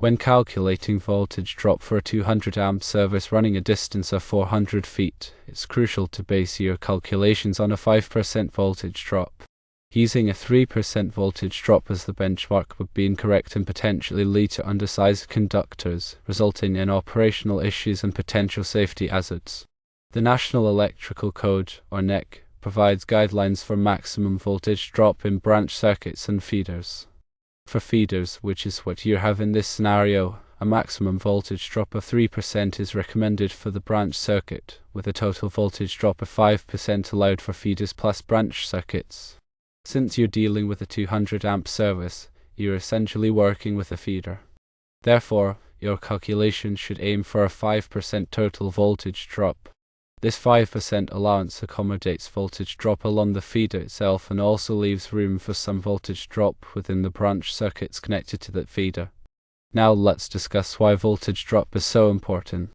When calculating voltage drop for a 200 amp service running a distance of 400 feet, it's crucial to base your calculations on a 5% voltage drop. Using a 3% voltage drop as the benchmark would be incorrect and potentially lead to undersized conductors, resulting in operational issues and potential safety hazards. The National Electrical Code, or NEC, provides guidelines for maximum voltage drop in branch circuits and feeders. For feeders, which is what you have in this scenario, a maximum voltage drop of 3% is recommended for the branch circuit, with a total voltage drop of 5% allowed for feeders plus branch circuits. Since you're dealing with a 200 amp service, you're essentially working with a feeder. Therefore, your calculation should aim for a 5% total voltage drop. This 5% allowance accommodates voltage drop along the feeder itself and also leaves room for some voltage drop within the branch circuits connected to that feeder. Now let's discuss why voltage drop is so important.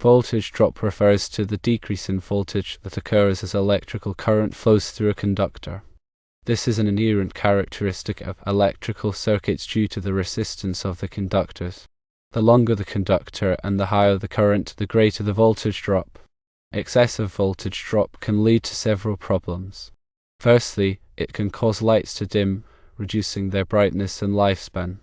Voltage drop refers to the decrease in voltage that occurs as electrical current flows through a conductor. This is an inherent characteristic of electrical circuits due to the resistance of the conductors. The longer the conductor and the higher the current, the greater the voltage drop. Excessive voltage drop can lead to several problems. Firstly, it can cause lights to dim, reducing their brightness and lifespan.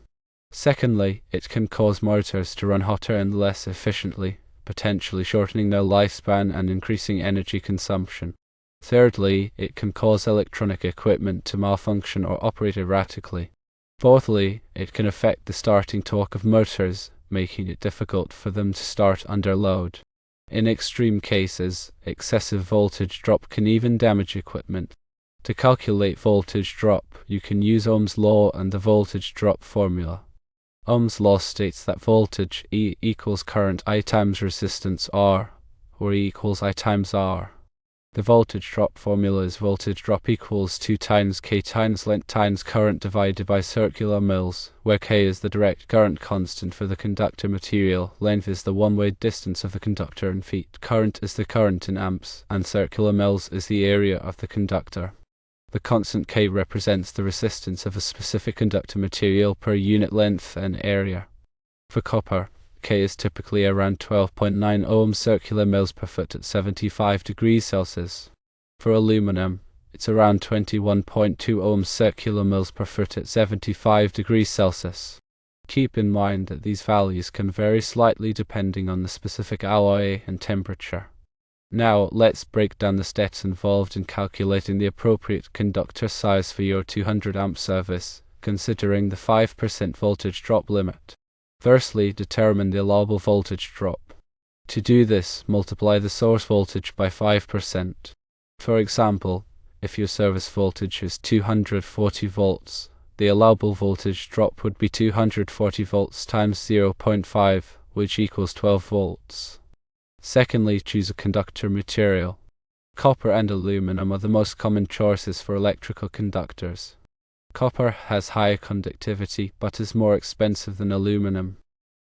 Secondly, it can cause motors to run hotter and less efficiently, potentially shortening their lifespan and increasing energy consumption. Thirdly, it can cause electronic equipment to malfunction or operate erratically. Fourthly, it can affect the starting torque of motors, making it difficult for them to start under load. In extreme cases, excessive voltage drop can even damage equipment. To calculate voltage drop, you can use Ohm's law and the voltage drop formula. Ohm's law states that voltage E equals current I times resistance R, or E equals I times R. The voltage drop formula is voltage drop equals 2 times K times length times current divided by circular mils, where K is the direct current constant for the conductor material, length is the one-way distance of the conductor in feet, current is the current in amps, and circular mils is the area of the conductor. The constant K represents the resistance of a specific conductor material per unit length and area. For copper, K is typically around 12.9 ohm circular mils per foot at 75 degrees Celsius. For aluminum, it's around 21.2 ohm circular mils per foot at 75 degrees Celsius. Keep in mind that these values can vary slightly depending on the specific alloy and temperature. Now, let's break down the steps involved in calculating the appropriate conductor size for your 200 amp service, considering the 5% voltage drop limit. Firstly, determine the allowable voltage drop. To do this, multiply the source voltage by 5%. For example, if your service voltage is 240 volts, the allowable voltage drop would be 240 volts times 0.5, which equals 12 volts. Secondly, choose a conductor material. Copper and aluminum are the most common choices for electrical conductors. Copper has higher conductivity but is more expensive than aluminum.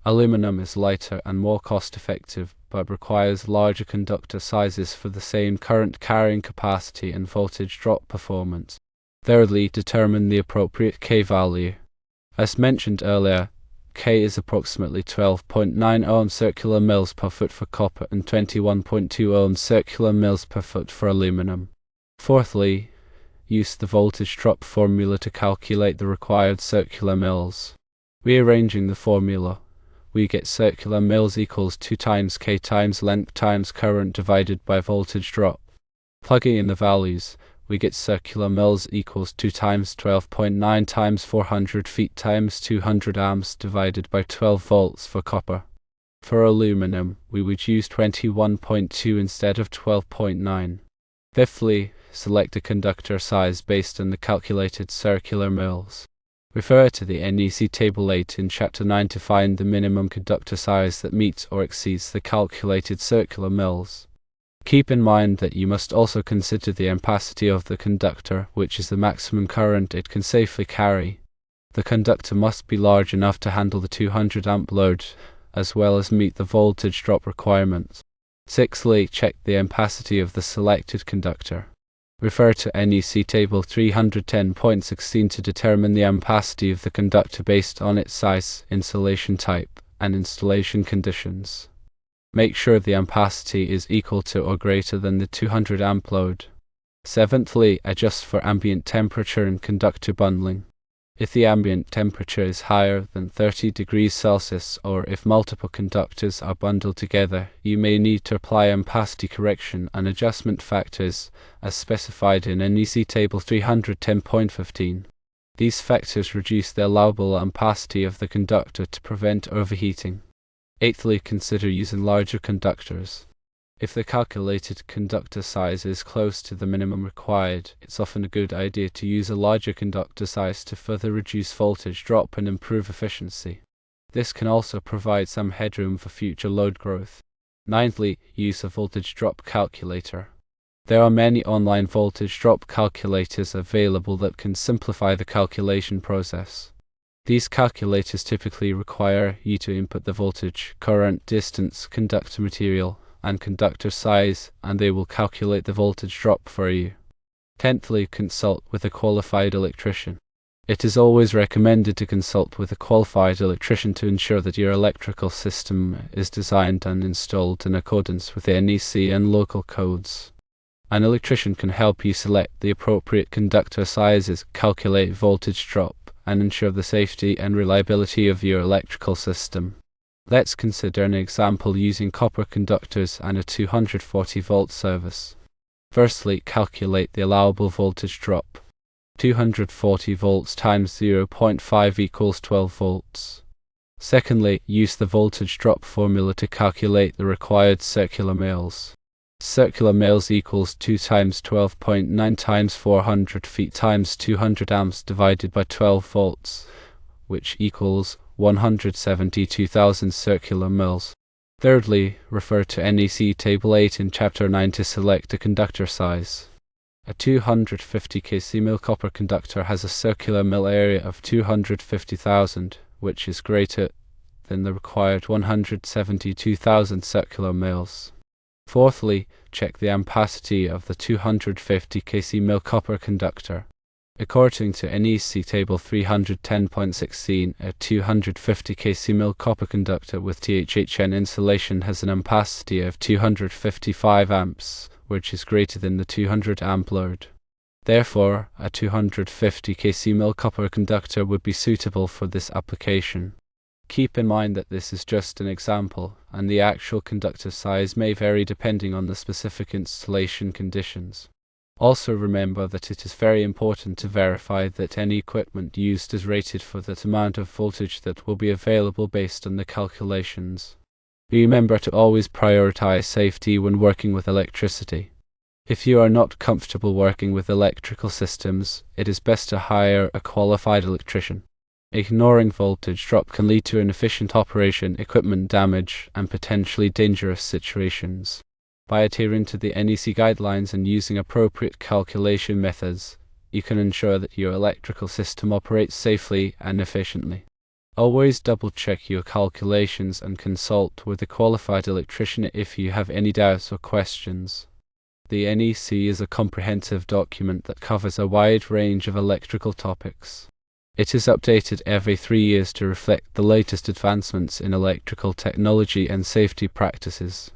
Aluminum is lighter and more cost-effective but requires larger conductor sizes for the same current carrying capacity and voltage drop performance. Thirdly, determine the appropriate K value. As mentioned earlier, K is approximately 12.9 ohm circular mils per foot for copper and 21.2 ohm circular mils per foot for aluminum. Fourthly, use the voltage drop formula to calculate the required circular mils. Rearranging the formula, we get circular mils equals 2 times K times length times current divided by voltage drop. Plugging in the values, we get circular mils equals 2 times 12.9 times 400 feet times 200 amps divided by 12 volts for copper. For aluminum, we would use 21.2 instead of 12.9. Fifthly, select a conductor size based on the calculated circular mils. Refer to the NEC Table 8 in Chapter 9 to find the minimum conductor size that meets or exceeds the calculated circular mils. Keep in mind that you must also consider the ampacity of the conductor, which is the maximum current it can safely carry. The conductor must be large enough to handle the 200 amp load, as well as meet the voltage drop requirements. Sixthly, check the ampacity of the selected conductor. Refer to NEC Table 310.16 to determine the ampacity of the conductor based on its size, insulation type, and installation conditions. Make sure the ampacity is equal to or greater than the 200 amp load. Seventhly, adjust for ambient temperature and conductor bundling. If the ambient temperature is higher than 30 degrees Celsius, or if multiple conductors are bundled together, you may need to apply ampacity correction and adjustment factors as specified in NEC Table 310.15. These factors reduce the allowable ampacity of the conductor to prevent overheating. Eighthly, consider using larger conductors. If the calculated conductor size is close to the minimum required, it's often a good idea to use a larger conductor size to further reduce voltage drop and improve efficiency. This can also provide some headroom for future load growth. Ninthly, use a voltage drop calculator. There are many online voltage drop calculators available that can simplify the calculation process. These calculators typically require you to input the voltage, current, distance, conductor material, and conductor size, and they will calculate the voltage drop for you. Tenthly, consult with a qualified electrician. It is always recommended to consult with a qualified electrician to ensure that your electrical system is designed and installed in accordance with the NEC and local codes. An electrician can help you select the appropriate conductor sizes, calculate voltage drop, and ensure the safety and reliability of your electrical system. Let's consider an example using copper conductors and a 240 volt service. Firstly, calculate the allowable voltage drop. 240 volts times 0.5 equals 12 volts. Secondly, use the voltage drop formula to calculate the required circular males. Circular males equals 2 times 12.9 times 400 feet times 200 amps divided by 12 volts, which equals 172,000 circular mils. Thirdly, refer to NEC Table 8 in Chapter 9 to select a conductor size. A 250 kcmil copper conductor has a circular mil area of 250,000, which is greater than the required 172,000 circular mils. Fourthly, check the ampacity of the 250 kcmil copper conductor. According to NEC Table 310.16, a 250 kcmil copper conductor with THHN insulation has an ampacity of 255 amps, which is greater than the 200 amp load. Therefore, a 250 kcmil copper conductor would be suitable for this application. Keep in mind that this is just an example, and the actual conductor size may vary depending on the specific installation conditions. Also remember that it is very important to verify that any equipment used is rated for that amount of voltage that will be available based on the calculations. Remember to always prioritize safety when working with electricity. If you are not comfortable working with electrical systems, it is best to hire a qualified electrician. Ignoring voltage drop can lead to inefficient operation, equipment damage, and potentially dangerous situations. By adhering to the NEC guidelines and using appropriate calculation methods, you can ensure that your electrical system operates safely and efficiently. Always double-check your calculations and consult with a qualified electrician if you have any doubts or questions. The NEC is a comprehensive document that covers a wide range of electrical topics. It is updated every 3 years to reflect the latest advancements in electrical technology and safety practices.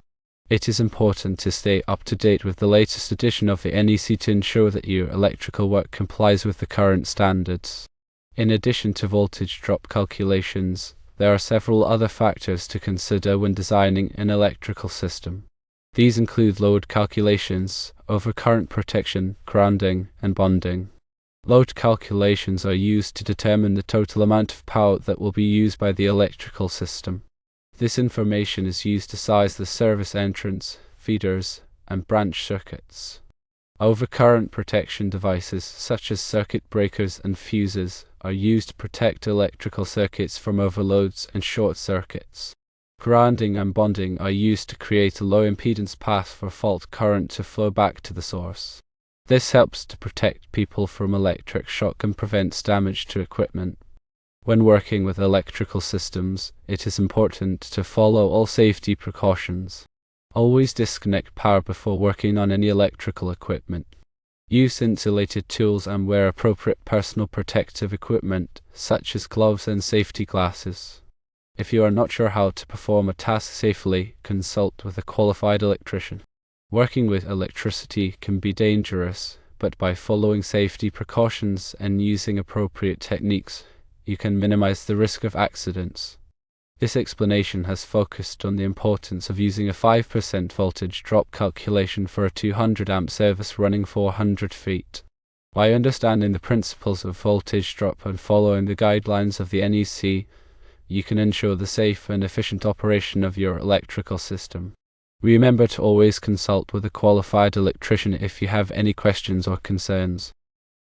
It is important to stay up to date with the latest edition of the NEC to ensure that your electrical work complies with the current standards. In addition to voltage drop calculations, there are several other factors to consider when designing an electrical system. These include load calculations, overcurrent protection, grounding, and bonding. Load calculations are used to determine the total amount of power that will be used by the electrical system. This information is used to size the service entrance, feeders, and branch circuits. Overcurrent protection devices, such as circuit breakers and fuses, are used to protect electrical circuits from overloads and short circuits. Grounding and bonding are used to create a low impedance path for fault current to flow back to the source. This helps to protect people from electric shock and prevents damage to equipment. When working with electrical systems, it is important to follow all safety precautions. Always disconnect power before working on any electrical equipment. Use insulated tools and wear appropriate personal protective equipment, such as gloves and safety glasses. If you are not sure how to perform a task safely, consult with a qualified electrician. Working with electricity can be dangerous, but by following safety precautions and using appropriate techniques, you can minimize the risk of accidents. This explanation has focused on the importance of using a 5% voltage drop calculation for a 200 amp service running 400 feet. By understanding the principles of voltage drop and following the guidelines of the NEC, you can ensure the safe and efficient operation of your electrical system. Remember to always consult with a qualified electrician if you have any questions or concerns.